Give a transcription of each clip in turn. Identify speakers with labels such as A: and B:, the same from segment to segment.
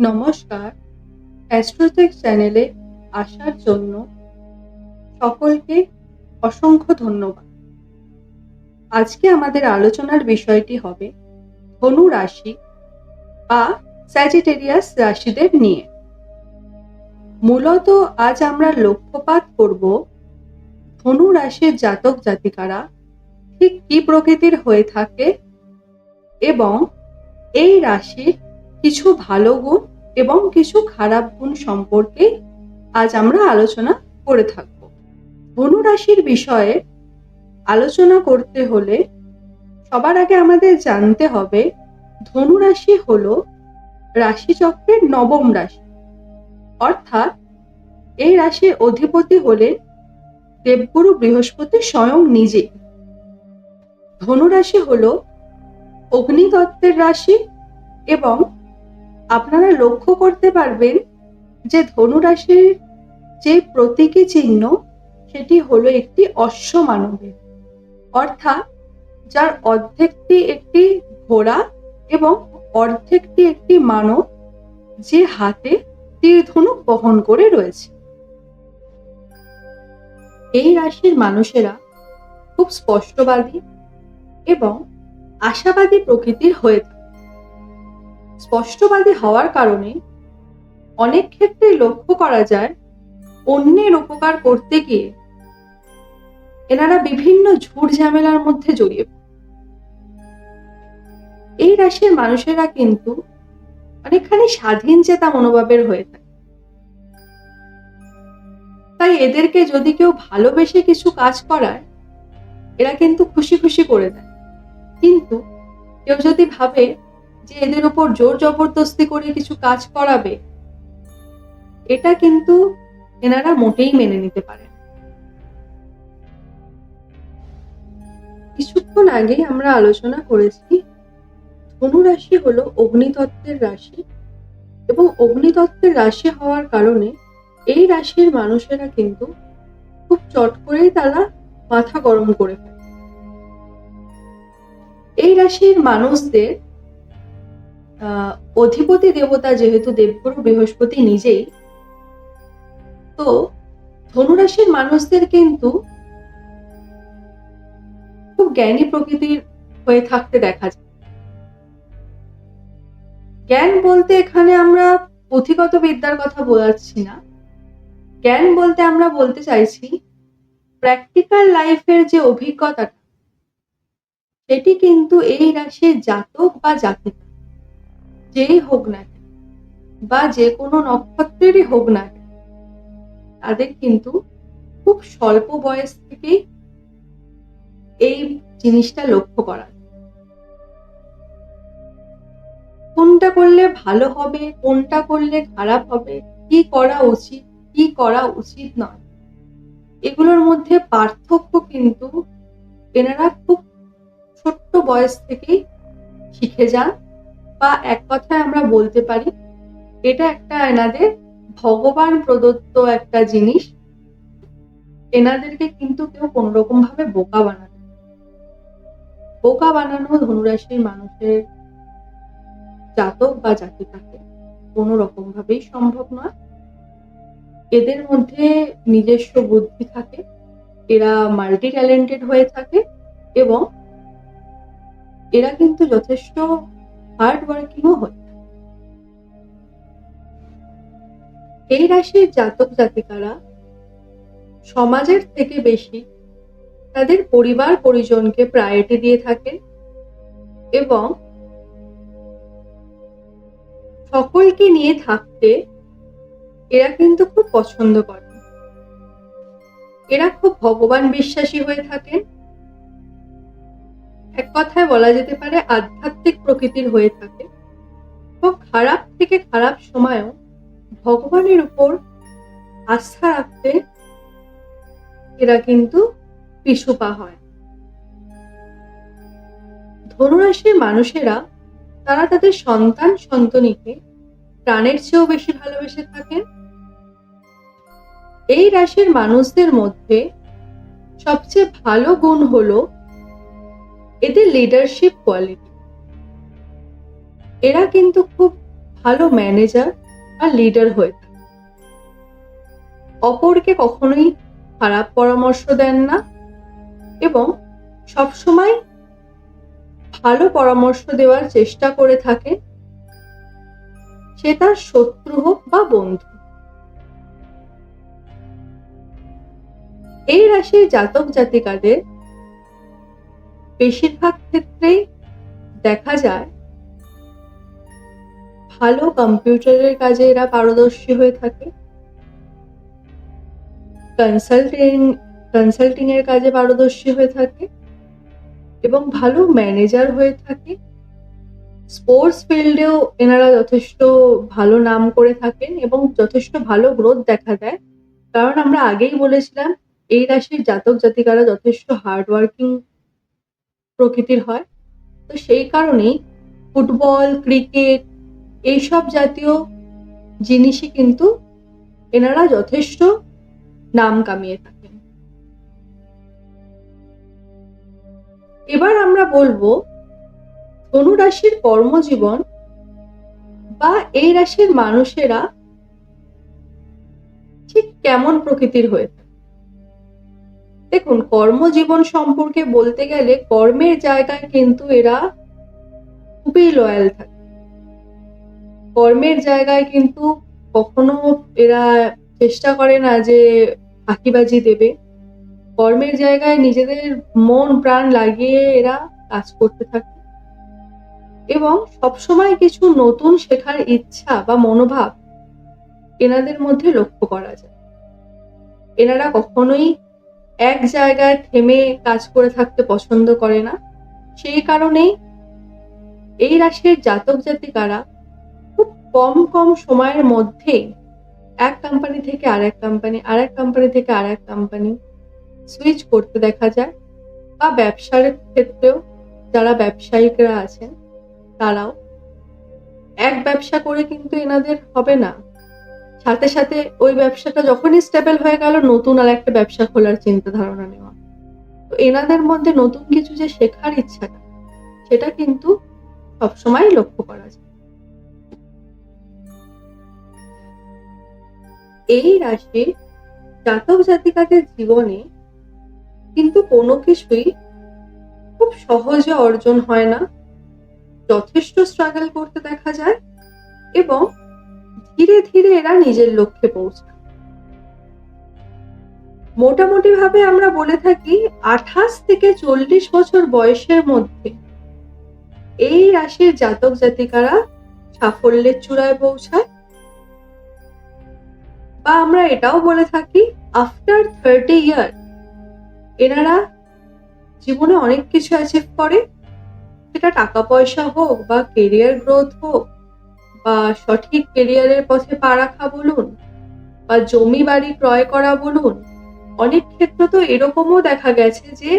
A: নমস্কার, অ্যাস্ট্রোটেক চ্যানেলে আসার জন্য সকলকে অসংখ্য ধন্যবাদ। আজকে আমাদের আলোচনার বিষয়টি হবে ধনু রাশি বা স্যাজিটেরিয়াস রাশিদের নিয়ে। মূলত আজ আমরা লক্ষ্যপাত করব ধনু রাশির জাতক জাতিকারা ঠিক কী প্রকৃতির হয়ে থাকে এবং এই রাশির কিছু ভালো গুণ এবং কিছু খারাপ গুণ সম্পর্কে আজ আমরা আলোচনা করে থাকব। ধনু রাশির বিষয়ে আলোচনা করতে হলে সবার আগে আমাদের জানতে হবে ধনু রাশি হলো রাশিচক্রের নবম রাশি, অর্থাৎ এই রাশির অধিপতি হলেন দেবগুরু বৃহস্পতি স্বয়ং নিজে। ধনু রাশি হলো অগ্নিতত্ত্বের রাশি এবং আপনারা লক্ষ্য করতে পারবেন যে ধনু রাশির যে প্রতীকী চিহ্ন সেটি হলো একটি অশ্ব মানবের, অর্থাৎ যার অর্ধেকটি একটি ঘোড়া এবং অর্ধেকটি একটি মানব, যে হাতে তীর ধনুক বহন করে রয়েছে। এই রাশির মানুষেরা খুব স্পষ্টবাদী এবং আশাবাদী প্রকৃতির হয়ে থাকে। স্পষ্টবাদী হওয়ার কারণে অনেক ক্ষেত্রে লক্ষ্য করা যায় অন্যের উপকার করতে গিয়ে এনারা বিভিন্ন ঝুট ঝামেলার মধ্যে জড়িয়ে পড়ে। এই রাশির মানুষেরা কিন্তু অনেকখানি স্বাধীন চেতা মনোভাবের হয়ে থাকে, তাই এদেরকে যদি কেউ ভালোবেসে কিছু কাজ করায় এরা কিন্তু খুশি খুশি করে দেয়। কিন্তু কেউ যদি ভাবে যে এদের উপর জোর জবরদস্তি করে কিছু কাজ করাবে, এটা কিন্তু এনারা মোটেই মেনে নিতে পারে না। কিছুক্ষণ আগে আমরা আলোচনা করেছি ধনু রাশি হলো অগ্নিতত্ত্বের রাশি এবং অগ্নিতত্ত্বের রাশি হওয়ার কারণে এই রাশির মানুষেরা কিন্তু খুব চট করেই তারা মাথা গরম করে ফেলে। এই রাশির মানুষদের অধিপতি দেবতা যেহেতু দেবগুরু বৃহস্পতি নিজেই, তো ধনুরাশির মানুষদের কিন্তু খুব জ্ঞানী প্রকৃতির হয়ে থাকতে দেখা যায়। জ্ঞান বলতে এখানে আমরা পুঁথিগত বিদ্যার কথা বোঝাচ্ছি না। জ্ঞান বলতে আমরা বলতে চাইছি প্র্যাকটিক্যাল লাইফের যে অভিজ্ঞতাটা, সেটি কিন্তু এই রাশির জাতক বা জাতিকা যেই হোক না কেন বা যে কোনো নক্ষত্রেরই হোক না কেন, তাদের কিন্তু খুব স্বল্প বয়স থেকেই এই জিনিসটা লক্ষ্য করা যায়। কোনটা করলে ভালো হবে, কোনটা করলে খারাপ হবে, কি করা উচিত, কি করা উচিত নয়, এগুলোর মধ্যে পার্থক্য কিন্তু এনারা খুব ছোট্ট বয়স থেকেই শিখে যান, বা এক কথায় আমরা বলতে পারি এটা একটা এনাদের ভগবান প্রদত্ত একটা জিনিস। এনাদেরকে কিন্তু কেউ কোনোরকম ভাবে বোকা বানানো ধনুরাশির মানুষের জাতক বা জাতিকাকে কোনো রকম ভাবেই সম্ভব নয়। এদের মধ্যে নিজস্ব বুদ্ধি থাকে, এরা মাল্টি ট্যালেন্টেড হয়ে থাকে এবং এরা কিন্তু যথেষ্ট হার্ড ওয়ার্কিংও হয়। এই রাশির জাতক জাতিকারা সমাজের থেকে বেশি তাদের পরিবার পরিজনকে প্রায়োরিটি দিয়ে থাকেন এবং সকলকে নিয়ে থাকতে এরা কিন্তু খুব পছন্দ করেন। এরা খুব ভগবান বিশ্বাসী হয়ে থাকেন, এক কথায় বলা যেতে পারে আধ্যাত্মিক প্রকৃতির হয়ে থাকে। তো খারাপ থেকে খারাপ সময়ও ভগবানের উপর আস্থা রাখতে এরা কিন্তু পিছুপা হয়। ধনুরাশির মানুষেরা তারা তাদের সন্তান সন্ততিকে প্রাণের চেয়েও বেশি ভালোবেসে থাকেন। এই রাশির মানুষদের মধ্যে সবচেয়ে ভালো গুণ হলো এদের লিডারশিপ কোয়ালিটি। এরা কিন্তু খুব ভালো ম্যানেজার আর লিডার হয়ে থাকে। অপরকে কখনোই খারাপ পরামর্শ দেন না এবং সবসময় ভালো পরামর্শ দেওয়ার চেষ্টা করে থাকে, সে তার শত্রু হোক বা বন্ধু। এই রাশির জাতক জাতিকাদের বেশিরভাগ ক্ষেত্রেই দেখা যায় ভালো কম্পিউটারের কাজে এরা পারদর্শী হয়ে থাকে, কনসাল্টিং এর কাজে পারদর্শী হয়ে থাকে এবং ভালো ম্যানেজার হয়ে থাকে। স্পোর্টস ফিল্ডেও এনারা যথেষ্ট ভালো নাম করে থাকেন এবং যথেষ্ট ভালো গ্রোথ দেখা দেয়, কারণ আমরা আগেই বলেছিলাম এই রাশির জাতক জাতিকারা যথেষ্ট হার্ডওয়ার্কিং প্রকৃতির হয়। তো সেই কারণেই ফুটবল, ক্রিকেট এইসব জাতীয় জিনিসই কিন্তু এনারা যথেষ্ট নাম কামিয়ে থাকেন। এবার আমরা বলবো ধনু রাশির কর্মজীবন বা এই রাশির মানুষেরা ঠিক কেমন প্রকৃতির হয়ে থাকে। দেখুন, কর্মজীবন সম্পর্কে বলতে গেলে কর্মের জায়গায় কিন্তু এরা খুবই লয়াল থাকে। কর্মের জায়গায় কিন্তু কখনো এরা চেষ্টা করে না যে ফাঁকিবাজি দেবে। কর্মের জায়গায় নিজেদের মন প্রাণ লাগিয়ে এরা কাজ করতে থাকে এবং সবসময় কিছু নতুন শেখার ইচ্ছা বা মনোভাব এনাদের মধ্যে লক্ষ্য করা যায়। এনারা কখনোই এক জায়গায় থেমে কাজ করে থাকতে পছন্দ করে না। সেই কারণেই এই রাশির জাতক জাতিকারা খুব কম সময়ের মধ্যেই এক কোম্পানি থেকে আরেক কোম্পানি, আরেক কোম্পানি থেকে আরেক কোম্পানি সুইচ করতে দেখা যায়। বা ব্যবসার ক্ষেত্রেও যারা ব্যবসায়িকরা আছেন তারাও এক ব্যবসা করে কিন্তু এনাদের হবে না, সাথে সাথে ওই ব্যবসাটা যখনই স্টেবল হয়ে গেল নতুন আর একটা ব্যবসা খোলার চিন্তা ধারণা নেওয়া। তো এনাদের মধ্যে নতুন কিছু যে শেখার ইচ্ছাটা সেটা কিন্তু সবসময় লক্ষ্য করা যায়। এই রাশির জাতক জাতিকাদের জীবনে কিন্তু কোনো কিছুই খুব সহজে অর্জন হয় না, যথেষ্ট স্ট্রাগল করতে দেখা যায় এবং ধীরে ধীরে এরা নিজের লক্ষ্যে পৌঁছায়। মোটামুটি ভাবে আমরা বলে থাকি 28 থেকে 40 বছর বয়সের মধ্যে এই রাশির জাতক জাতিকারা সাফল্যের চূড়ায় পৌঁছায়। বা আমরা এটাও বলে থাকি আফটার 30 ইয়ার এনারা জীবনে অনেক কিছু অ্যাচিভ করে, সেটা টাকা পয়সা হোক বা কেরিয়ার গ্রোথ হোক বা সঠিক কেরিয়ারের পথে পা রাখা বলুন বা জমি বাড়ি ক্রয় করা বলুন। অনেক ক্ষেত্রে তো এরকমও দেখা গেছে যে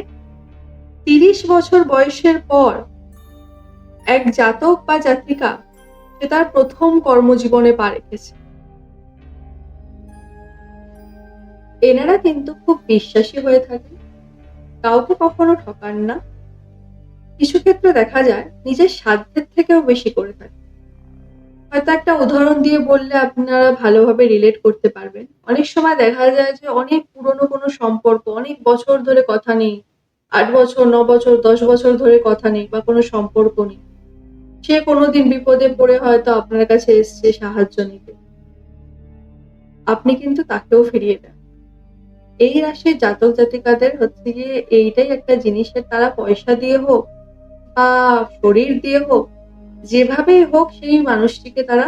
A: 30 বছর বয়সের পর এক জাতক বা জাতিকা সে তার প্রথম কর্মজীবনে পা রেখেছে। এনারা কিন্তু খুব বিশ্বাসী হয়ে থাকে, কাউকে কখনো ঠকান না। কিছু ক্ষেত্রে দেখা যায় নিজের সাধ্যের থেকেও বেশি করে থাকে। হয়তো একটা উদাহরণ দিয়ে বললে আপনারা ভালোভাবে রিলেট করতে পারবেন। অনেক সময় দেখা যায় যে অনেক পুরনো কোনো সম্পর্ক, অনেক বছর ধরে কথা নেই, 8 বছর, 9 বছর, 10 বছর ধরে কথা নেই বা কোনো সম্পর্ক নেই। সে কোনোদিন বিপদে পড়ে হয়তো আপনার কাছে এসছে সাহায্য নিতে, আপনি কিন্তু তাকেও ফিরিয়ে দেন। এই রাশির জাতক জাতিকাদের হচ্ছে গিয়ে এইটাই একটা জিনিসের, তারা পয়সা দিয়ে হোক বা শরীর দিয়ে হোক, যেভাবেই হোক সেই মানুষটিকে তারা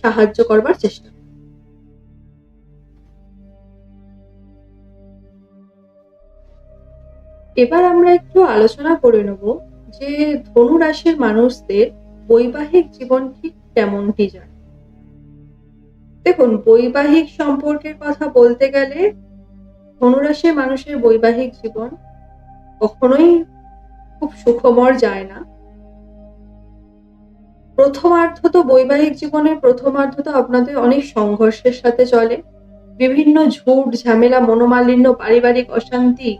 A: সাহায্য করবার চেষ্টা করে। এবার আমরা একটু আলোচনা করে নেব যে ধনু রাশির মানুষদের বৈবাহিক জীবন ঠিক কেমনটি যায়। দেখুন, বৈবাহিক সম্পর্কের কথা বলতে গেলে ধনুরাশির মানুষের বৈবাহিক জীবন কখনোই খুব সুখময় যায় না। বৈবাহিক জীবনের প্রথমার্ধ তো আপনাদের অনেক সংঘর্ষের সাথে চলে। বিভিন্ন ঝুট ঝামেলা, মনোমালিন্য, পারিবারিক অশান্তি,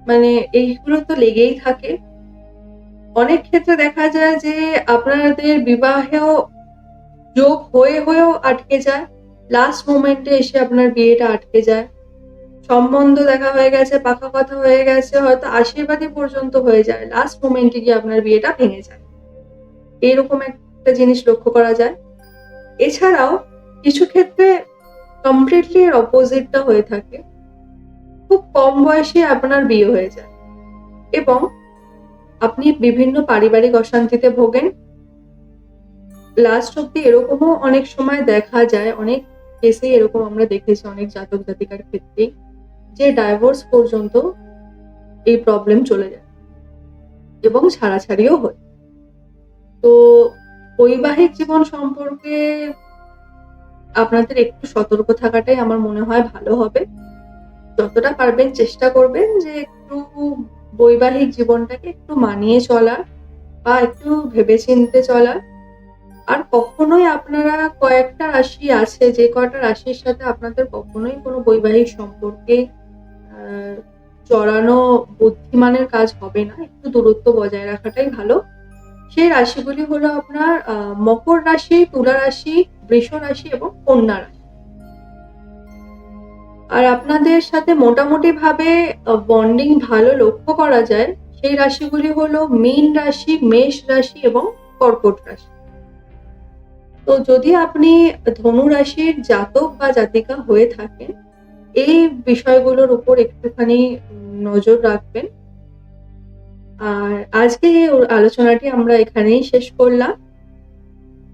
A: মানে এইগুলো তো লেগেই থাকে। অনেক ক্ষেত্রে দেখা যায় যে আপনাদের বিবাহেও যোগ হয়েও আটকে যায়, লাস্ট মোমেন্টে এসে আপনার বিয়েটা আটকে যায়। সম্বন্ধ দেখা হয়ে গেছে, পাকা কথা হয়ে গেছে, হয়তো আশীর্বাদই পর্যন্ত হয়ে যায়, লাস্ট মোমেন্টে গিয়ে আপনার বিয়েটা ভেঙে যায়। এরকম একটা জিনিস লক্ষ্য করা যায়। এছাড়াও কিছু ক্ষেত্রে কমপ্লিটলি এর অপোজিটটা হয়ে থাকে। খুব কম বয়সে আপনার বিয়ে হয়ে যায় এবং আপনি বিভিন্ন পারিবারিক অশান্তিতে ভোগেন। লাস্ট অব্দি এরকমও অনেক সময় দেখা যায়, অনেক কেসে এরকম আমরা দেখেছি অনেক জাতক জাতিকার ক্ষেত্রেই, যে ডাইভোর্স পর্যন্ত এই প্রবলেম চলে যায় এবং ছাড়াছাড়িও হয়। তো বৈবাহিক জীবন সম্পর্কে আপনাদের একটু সতর্ক থাকাটাই আমার মনে হয় ভালো হবে। যতটা পারবেন চেষ্টা করবেন যে একটু বৈবাহিক জীবনটাকে একটু মানিয়ে চলার বা একটু ভেবেচিন্তে চলার। আর কখনোই আপনারা কয়েকটা রাশি আছে, যে কয়টা রাশির সাথে আপনাদের কখনোই কোনো বৈবাহিক সম্পর্কে জড়ানো বুদ্ধিমানের কাজ হবে না। একটু দূরত্ব বজায় রাখাটাই ভালো। সেই রাশিগুলি হলো আপনার মকর রাশি, তুলা রাশি, বৃষ রাশি এবং কন্যা রাশি। আর আপনাদের সাথে মোটামুটি ভাবে বন্ডিং ভালো লক্ষ্য করা যায় সেই রাশিগুলি হলো মীন রাশি, মেষ রাশি এবং কর্কট রাশি। তো যদি আপনি ধনু রাশির জাতক বা জাতিকা হয়ে থাকেন, এই বিষয়গুলোর উপর একটুখানি নজর রাখবেন। আর আজকে এই আলোচনাটি আমরা এখানেই শেষ করলাম।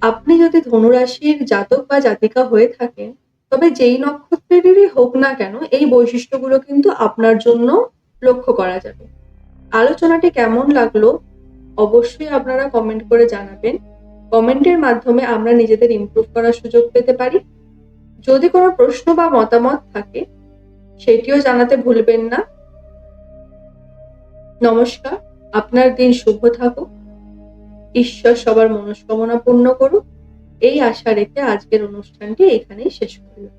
A: আপনি যদি ধনু রাশির জাতক বা জাতিকা হয়ে থাকেন, তবে যেই নক্ষত্রেরই হোক না কেন, এই বৈশিষ্ট্যগুলো কিন্তু আপনার জন্য লক্ষ্য করা যাবে। আলোচনাটি কেমন লাগলো অবশ্যই আপনারা কমেন্ট করে জানাবেন। কমেন্টের মাধ্যমে আমরা নিজেদের ইমপ্রুভ করার সুযোগ পেতে পারি। যদি কোনো প্রশ্ন বা মতামত থাকে সেটিও জানাতে ভুলবেন না। নমস্কার, আপনার দিন শুভ থাকুক। ঈশ্বর সবার মনস্কামনা পূর্ণ করুক, এই আশা রেখে আজকের অনুষ্ঠানটি এখানেই শেষ করলাম।